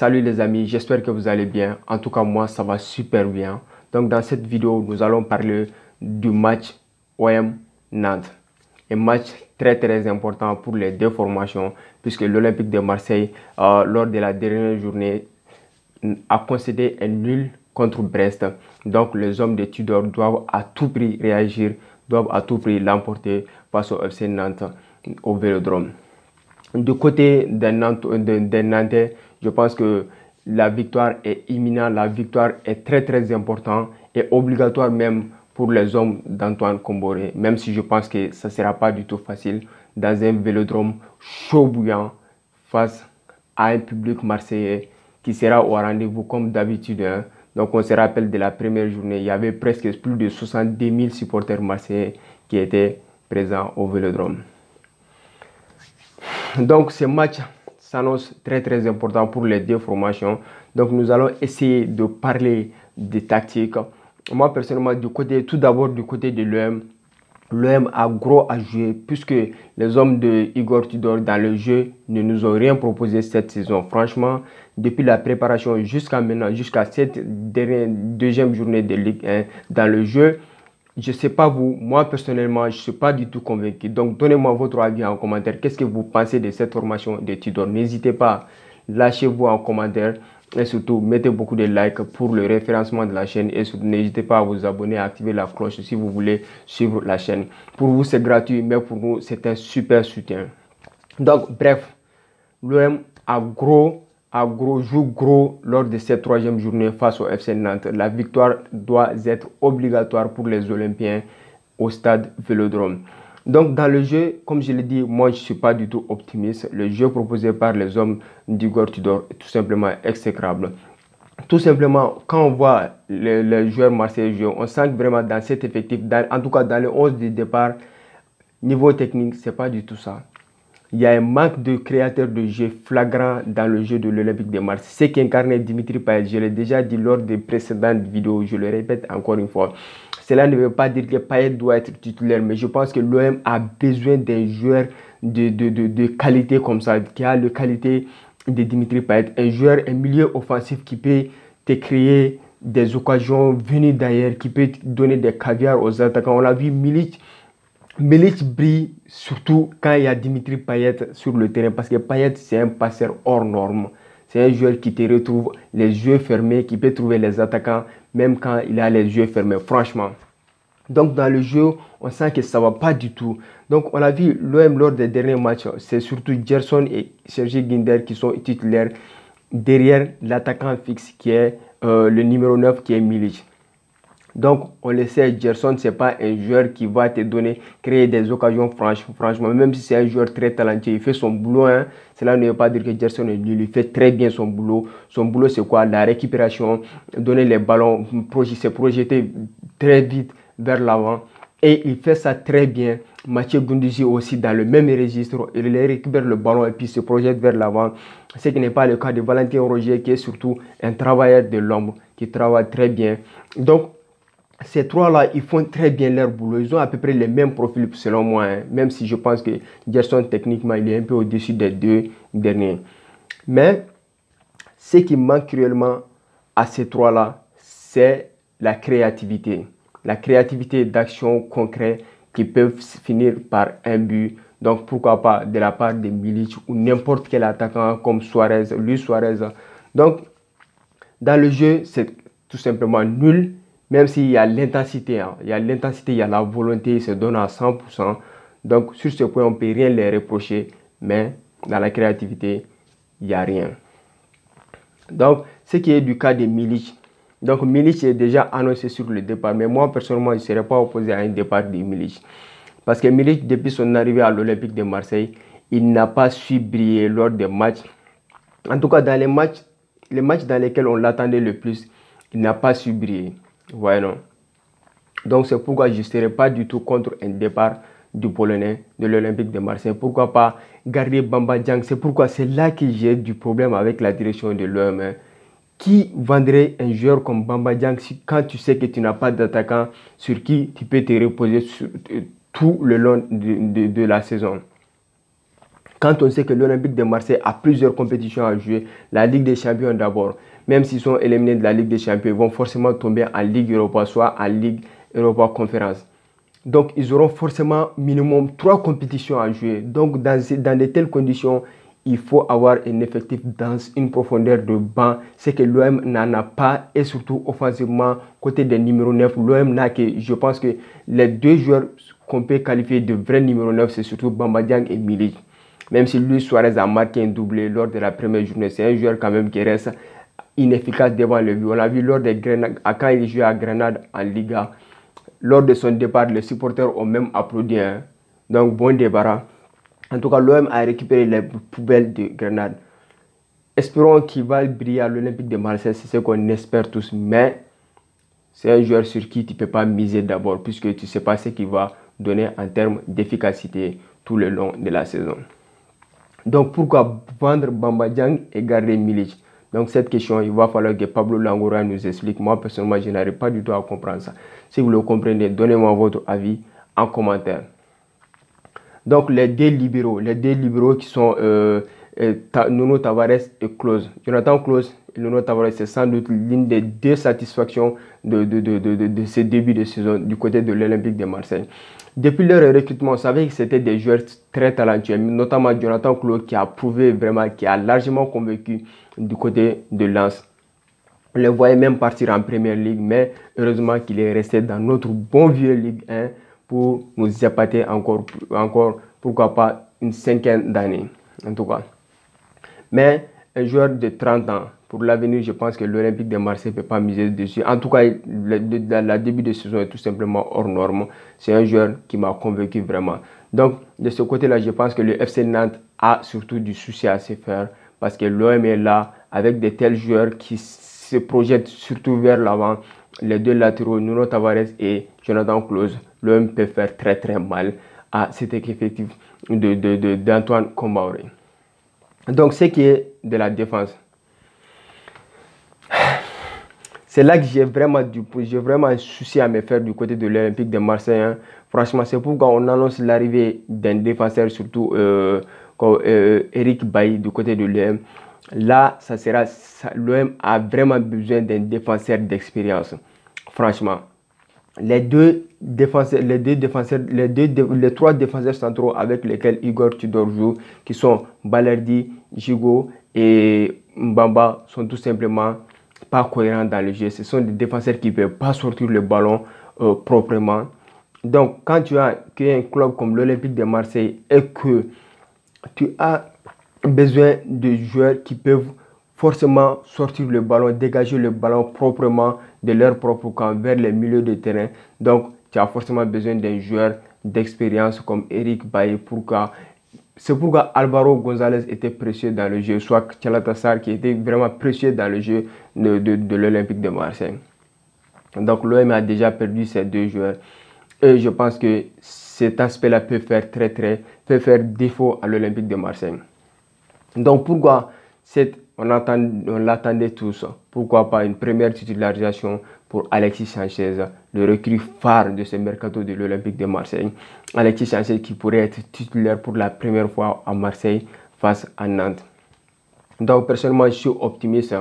Salut les amis, j'espère que vous allez bien. En tout cas, moi, ça va super bien. Donc, dans cette vidéo, nous allons parler du match OM Nantes. Un match très important pour les deux formations, puisque l'Olympique de Marseille, lors de la dernière journée, a concédé un nul contre Brest. Donc, les hommes de Tudor doivent à tout prix réagir, doivent à tout prix l'emporter face au FC Nantes au Vélodrome. Du côté des Nantais, je pense que la victoire est imminente, la victoire est très importante et obligatoire même pour les hommes d'Antoine Comboré, même si je pense que ça ne sera pas du tout facile dans un Vélodrome chaud bouillant face à un public marseillais qui sera au rendez-vous comme d'habitude. Donc on se rappelle de la première journée, il y avait presque plus de 70 000 supporters marseillais qui étaient présents au Vélodrome. Donc ce match s'annonce très important pour les deux formations. Donc nous allons essayer de parler des tactiques. Moi personnellement, tout d'abord du côté de l'OM, l'OM a gros à jouer puisque les hommes de Igor Tudor dans le jeu ne nous ont rien proposé cette saison. Franchement, depuis la préparation jusqu'à maintenant, jusqu'à cette deuxième journée de Ligue 1 dans le jeu, je ne sais pas vous, moi personnellement, je ne suis pas du tout convaincu. Donc, donnez-moi votre avis en commentaire. Qu'est-ce que vous pensez de cette formation de Tudor? N'hésitez pas, lâchez-vous en commentaire. Et surtout, mettez beaucoup de likes pour le référencement de la chaîne. Et surtout, n'hésitez pas à vous abonner, à activer la cloche si vous voulez suivre la chaîne. Pour vous, c'est gratuit, mais pour nous, c'est un super soutien. Donc, bref, l'OM joue gros lors de cette troisième journée face au FC Nantes. La victoire doit être obligatoire pour les Olympiens au stade Vélodrome. Donc dans le jeu, comme je l'ai dit, moi je ne suis pas du tout optimiste. Le jeu proposé par les hommes d'Igor Tudor est tout simplement exécrable. Tout simplement, quand on voit les joueurs marseillais jouer, on sent que vraiment dans cet effectif, en tout cas dans le 11 de départ, niveau technique, ce n'est pas du tout ça. Il y a un manque de créateurs de jeu flagrant dans le jeu de l'Olympique de Marseille. Ce qu'incarnait Dimitri Payet, je l'ai déjà dit lors des précédentes vidéos, je le répète encore une fois. Cela ne veut pas dire que Payet doit être titulaire, mais je pense que l'OM a besoin d'un joueur de qualité comme ça, qui a la qualité de Dimitri Payet. Un joueur, un milieu offensif qui peut te créer des occasions venues d'ailleurs, qui peut donner des caviars aux attaquants. On l'a vu, Milic brille surtout quand il y a Dimitri Payet sur le terrain parce que Payet c'est un passeur hors norme. C'est un joueur qui te retrouve les yeux fermés, qui peut trouver les attaquants même quand il a les yeux fermés, franchement. Donc dans le jeu, on sent que ça ne va pas du tout. Donc on a vu l'OM lors des derniers matchs, c'est surtout Gerson et Sergi Guinder qui sont titulaires derrière l'attaquant fixe qui est le numéro 9 qui est Milic. Donc, on le sait, Gerson, ce n'est pas un joueur qui va te créer des occasions franchement. Même si c'est un joueur très talentueux, il fait son boulot. Cela ne veut pas dire que Gerson est nul. Il fait très bien son boulot. Son boulot, c'est quoi? La récupération, donner les ballons, se projeter très vite vers l'avant. Et il fait ça très bien. Mathieu Guendouzi aussi dans le même registre. Il récupère le ballon et puis se projette vers l'avant. Ce qui n'est pas le cas de Valentin Roger qui est surtout un travailleur de l'ombre qui travaille très bien. Donc, ces trois-là, ils font très bien leur boulot. Ils ont à peu près les mêmes profils selon moi. Même si je pense que Gerson, techniquement, il est un peu au-dessus des deux derniers. Mais ce qui manque cruellement à ces trois-là, c'est la créativité. La créativité d'action concrète qui peuvent finir par un but. Donc pourquoi pas de la part de Milic ou n'importe quel attaquant comme Luis Suarez. Donc dans le jeu, c'est tout simplement nul. Même s'il y a l'intensité, il y a la volonté, il se donne à 100%. Donc sur ce point, on ne peut rien les reprocher. Mais dans la créativité, il n'y a rien. Donc ce qui est du cas de Milic. Donc Milic est déjà annoncé sur le départ. Mais moi, personnellement, je ne serais pas opposé à un départ de Milic. Parce que Milic, depuis son arrivée à l'Olympique de Marseille, il n'a pas su briller lors des matchs. En tout cas, dans les matchs dans lesquels on l'attendait le plus, il n'a pas su briller. Ouais, non. Donc c'est pourquoi je ne serais pas du tout contre un départ du Polonais de l'Olympique de Marseille. Pourquoi pas garder Bamba Dieng? C'est pourquoi c'est là que j'ai du problème avec la direction de l'OM. Qui vendrait un joueur comme Bamba Dieng quand tu sais que tu n'as pas d'attaquant sur qui tu peux te reposer tout le long de la saison? Quand on sait que l'Olympique de Marseille a plusieurs compétitions à jouer, la Ligue des Champions d'abord, même s'ils sont éliminés de la Ligue des Champions, ils vont forcément tomber en Ligue Europa, soit en Ligue Europa Conférence. Donc, ils auront forcément minimum 3 compétitions à jouer. Donc, dans de telles conditions, il faut avoir un effectif dans une profondeur de banc. C'est que l'OM n'en a pas. Et surtout, offensivement, côté des numéros 9, l'OM n'a que, je pense que les 2 joueurs qu'on peut qualifier de vrais numéros 9, c'est surtout Bamba Dieng et Milik. Même si Luis Suarez a marqué un doublé lors de la première journée, c'est un joueur quand même qui reste inefficace devant le but. On l'a vu lors des Grenades, quand il jouait à Grenade en Liga. Lors de son départ, les supporters ont même applaudi. Hein. Donc, bon débarras. En tout cas, l'OM a récupéré les poubelles de Grenade. Espérons qu'il va briller à l'Olympique de Marseille, c'est ce qu'on espère tous. Mais c'est un joueur sur qui tu ne peux pas miser d'abord, puisque tu ne sais pas ce qu'il va donner en termes d'efficacité tout le long de la saison. Donc, pourquoi vendre Bamba Dieng et garder Milik? Donc, cette question, il va falloir que Pablo Longoria nous explique. Moi, personnellement, je n'arrive pas du tout à comprendre ça. Si vous le comprenez, donnez-moi votre avis en commentaire. Donc, les deux libéraux qui sont Nuno Tavares et Klose. Jonathan Klose et Nuno Tavares, c'est sans doute l'une des 2 satisfactions de ce début de saison du côté de l'Olympique de Marseille. Depuis leur recrutement, on savait que c'était des joueurs très talentueux, notamment Jonathan Klose qui a prouvé vraiment, qui a largement convaincu du côté de Lens. On les voyait même partir en Première Ligue, mais heureusement qu'il est resté dans notre bon vieux Ligue 1 pour nous épater encore, pourquoi pas, une 5aine d'années, en tout cas. Mais un joueur de 30 ans, pour l'avenir, je pense que l'Olympique de Marseille ne peut pas miser dessus. En tout cas, le début de saison est tout simplement hors norme. C'est un joueur qui m'a convaincu vraiment. Donc, de ce côté-là, je pense que le FC Nantes a surtout du souci à se faire parce que l'OM est là avec de tels joueurs qui se projettent surtout vers l'avant. Les 2 latéraux, Nuno Tavares et Jonathan Klose, l'OM peut faire très très mal à cet effectif d'Antoine Kombouaré. Donc, ce qui est de la défense, c'est là que j'ai vraiment un souci à me faire du côté de l'Olympique de Marseille. Hein. Franchement, c'est pourquoi on annonce l'arrivée d'un défenseur, surtout Eric Bailly du côté de l'OM. Là, l'OM a vraiment besoin d'un défenseur d'expérience. Franchement, les 3 défenseurs centraux avec lesquels Igor Tudor joue, qui sont Balerdi, Gigot et Mbamba, sont tout simplement pas cohérents dans le jeu. Ce sont des défenseurs qui ne peuvent pas sortir le ballon proprement. Donc, quand tu as un club comme l'Olympique de Marseille et que tu as besoin de joueurs qui peuvent forcément sortir le ballon, dégager le ballon proprement de leur propre camp vers les milieux de terrain. Donc, tu as forcément besoin d'un joueur d'expérience comme Eric Bailly. C'est pourquoi Alvaro González était précieux dans le jeu, soit Tchalatassar qui était vraiment précieux dans le jeu de l'Olympique de Marseille. Donc, l'OM a déjà perdu ces 2 joueurs. Et je pense que cet aspect-là peut faire défaut à l'Olympique de Marseille. Donc, pourquoi on l'attendait tous? Pourquoi pas une première titularisation pour Alexis Sanchez, le recrue phare de ce mercato de l'Olympique de Marseille. Alexis Sanchez qui pourrait être titulaire pour la première fois à Marseille face à Nantes. Donc, personnellement, je suis optimiste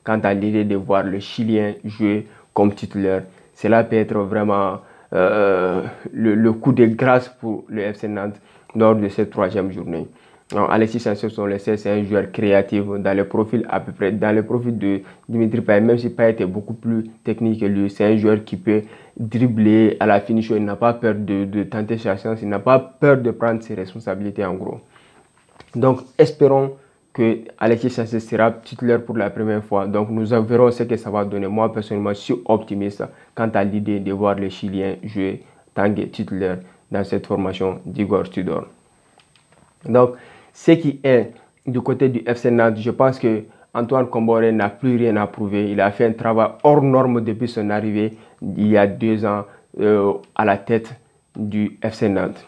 quant à l'idée de voir le Chilien jouer comme titulaire. Cela peut être vraiment le coup de grâce pour le FC Nantes lors de cette 3e journée. Alors, Alexis Sanchez, on le sait, c'est un joueur créatif dans le profil à peu près, dans le profil de Dimitri Payet, même si Payet était beaucoup plus technique que lui. C'est un joueur qui peut dribbler à la finition, il n'a pas peur de tenter sa chance, il n'a pas peur de prendre ses responsabilités en gros. Donc, espérons que Alexis Sanchez sera titulaire pour la première fois. Donc, nous verrons ce que ça va donner. Moi, personnellement, je suis optimiste quant à l'idée de voir les Chiliens jouer tant que titulaire dans cette formation d'Igor Tudor. Donc, ce qui est du côté du FC Nantes, je pense que Antoine Kombouaré n'a plus rien à prouver. Il a fait un travail hors norme depuis son arrivée il y a 2 ans à la tête du FC Nantes.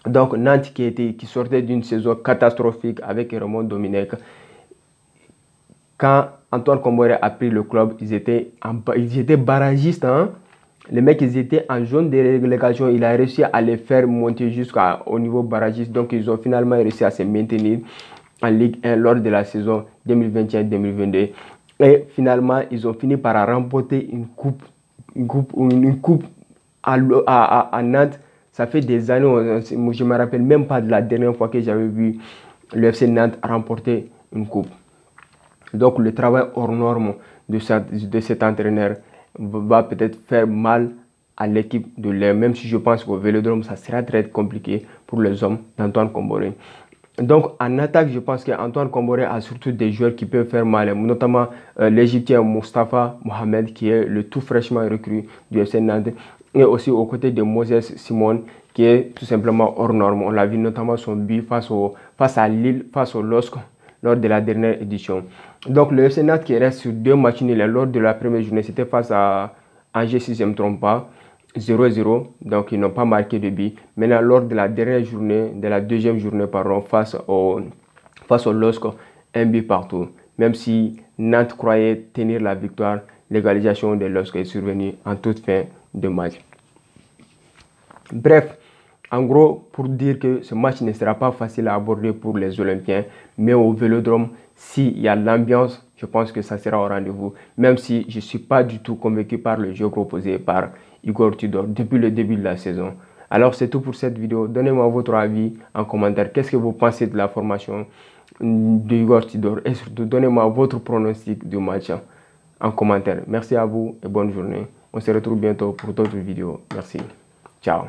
Donc, Nantes qui sortait d'une saison catastrophique avec Raymond Domenech. Quand Antoine Kombouaré a pris le club, ils étaient barragistes. Hein? Les mecs, ils étaient en zone de relégation. Il a réussi à les faire monter jusqu'au niveau barragiste. Donc, ils ont finalement réussi à se maintenir en Ligue 1 lors de la saison 2021-2022. Et finalement, ils ont fini par remporter une coupe à Nantes. Ça fait des années, je ne me rappelle même pas de la dernière fois que j'avais vu le FC Nantes remporter une coupe. Donc le travail hors norme de cet entraîneur va peut-être faire mal à l'équipe de l'air, même si je pense qu'au Vélodrome, ça sera très compliqué pour les hommes d'Antoine Comboré. Donc en attaque, je pense qu'Antoine Comboré a surtout des joueurs qui peuvent faire mal, notamment l'Égyptien Moustapha Mohamed, qui est le tout fraîchement recru du FC Nantes, et aussi aux côtés de Moses Simon, qui est tout simplement hors norme. On l'a vu notamment son but face à Lille, face au LOSC, lors de la dernière édition. Donc le FC Nantes qui reste sur 2 matchs nuls lors de la première journée, c'était face à Angers, si je ne me trompe pas, 0-0, donc ils n'ont pas marqué de but. Maintenant, lors de la dernière journée, de la deuxième journée, pardon, face au LOSC, un but partout. Même si Nantes croyait tenir la victoire, l'égalisation de LOSC est survenue en toute fin de match. Bref, en gros, pour dire que ce match ne sera pas facile à aborder pour les Olympiens, mais au Vélodrome, s'il y a l'ambiance, je pense que ça sera au rendez-vous. Même si je ne suis pas du tout convaincu par le jeu proposé par Igor Tudor depuis le début de la saison. Alors c'est tout pour cette vidéo. Donnez-moi votre avis en commentaire. Qu'est-ce que vous pensez de la formation d'Igor Tudor? Et surtout, donnez-moi votre pronostic du match en commentaire. Merci à vous et bonne journée. On se retrouve bientôt pour d'autres vidéos. Merci. Ciao.